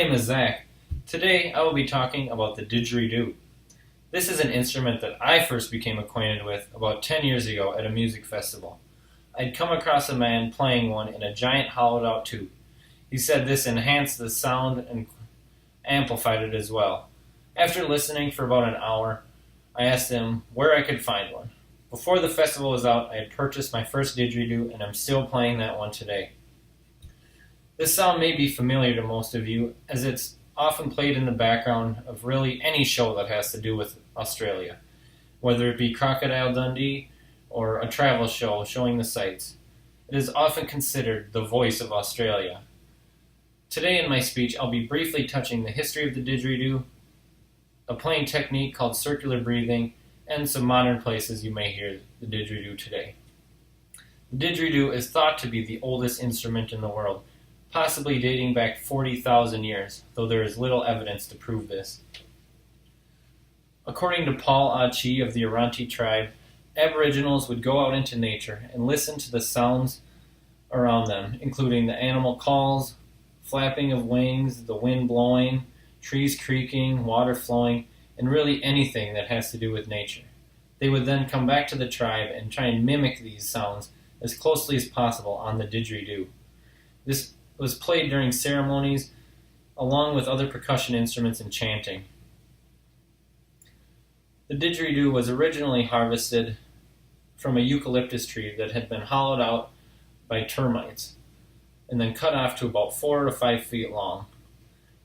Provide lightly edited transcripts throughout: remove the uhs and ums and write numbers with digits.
name is Zach. Today I will be talking about the didgeridoo. This is an instrument that I first became acquainted with about 10 years ago at a music festival. I'd come across a man playing one in a giant hollowed out tube. He said this enhanced the sound and amplified it as well. After listening for about an hour, I asked him where I could find one. Before the festival was out, I had purchased my first didgeridoo and I'm still playing that one today. This sound may be familiar to most of you, as it's often played in the background of really any show that has to do with Australia, whether it be Crocodile Dundee or a travel show showing the sights. It is often considered the voice of Australia. Today in my speech, I'll be briefly touching the history of the didgeridoo, a playing technique called circular breathing, and some modern places you may hear the didgeridoo today. The didgeridoo is thought to be the oldest instrument in the world, possibly dating back 40,000 years, though there is little evidence to prove this. According to Paul Achi of the Aranti tribe, Aboriginals would go out into nature and listen to the sounds around them, including the animal calls, flapping of wings, the wind blowing, trees creaking, water flowing, and really anything that has to do with nature. They would then come back to the tribe and try and mimic these sounds as closely as possible on the didgeridoo. This was played during ceremonies along with other percussion instruments and chanting. The didgeridoo was originally harvested from a eucalyptus tree that had been hollowed out by termites and then cut off to about 4 to 5 feet long.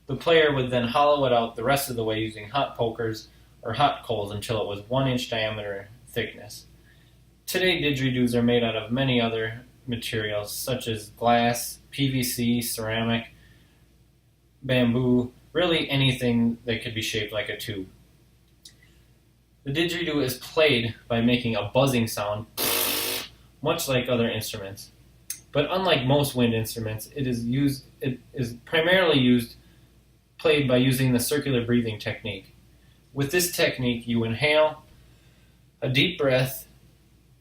The player would then hollow it out the rest of the way using hot pokers or hot coals until it was 1 inch diameter thickness. Today didgeridoos are made out of many other materials such as glass, PVC, ceramic, bamboo, really anything that could be shaped like a tube. The didgeridoo is played by making a buzzing sound, much like other instruments. But unlike most wind instruments, it is primarily played by using the circular breathing technique. With this technique, you inhale a deep breath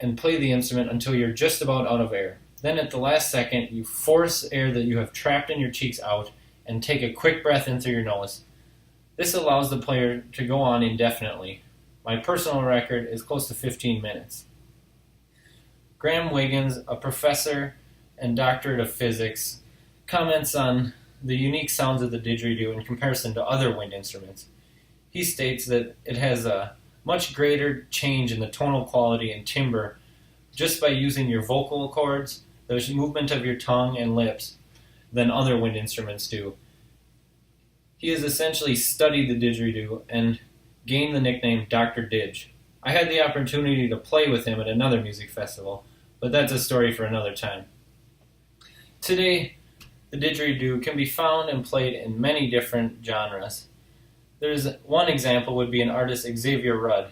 and play the instrument until you're just about out of air. Then at the last second, you force air that you have trapped in your cheeks out and take a quick breath in through your nose. This allows the player to go on indefinitely. My personal record is close to 15 minutes. Graham Wiggins, a professor and doctorate of physics, comments on the unique sounds of the didgeridoo in comparison to other wind instruments. He states that it has a much greater change in the tonal quality and timbre just by using your vocal cords, the movement of your tongue and lips, than other wind instruments do. He has essentially studied the didgeridoo and gained the nickname Dr. Didge. I had the opportunity to play with him at another music festival, but that's a story for another time. Today, the didgeridoo can be found and played in many different genres. There's one example would be an artist Xavier Rudd.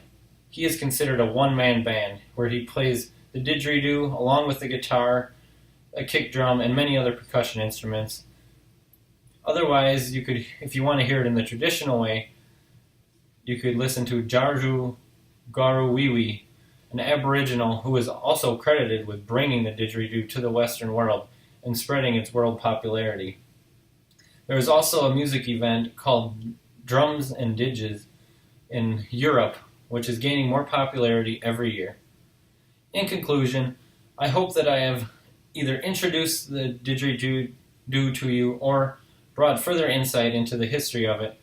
He is considered a one-man band where he plays the didgeridoo along with the guitar, a kick drum, and many other percussion instruments. Otherwise, you could, if you want to hear it in the traditional way, you could listen to Jarju Garuwiwi, an Aboriginal who is also credited with bringing the didgeridoo to the Western world and spreading its world popularity. There is also a music event called Drums and Didges in Europe, which is gaining more popularity every year. In conclusion, I hope that I have either introduced the didgeridoo to you or brought further insight into the history of it,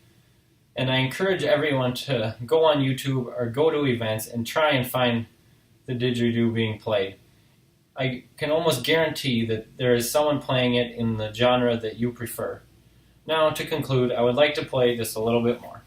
and I encourage everyone to go on YouTube or go to events and try and find the didgeridoo being played. I can almost guarantee that there is someone playing it in the genre that you prefer. Now, to conclude, I would like to play just a little bit more.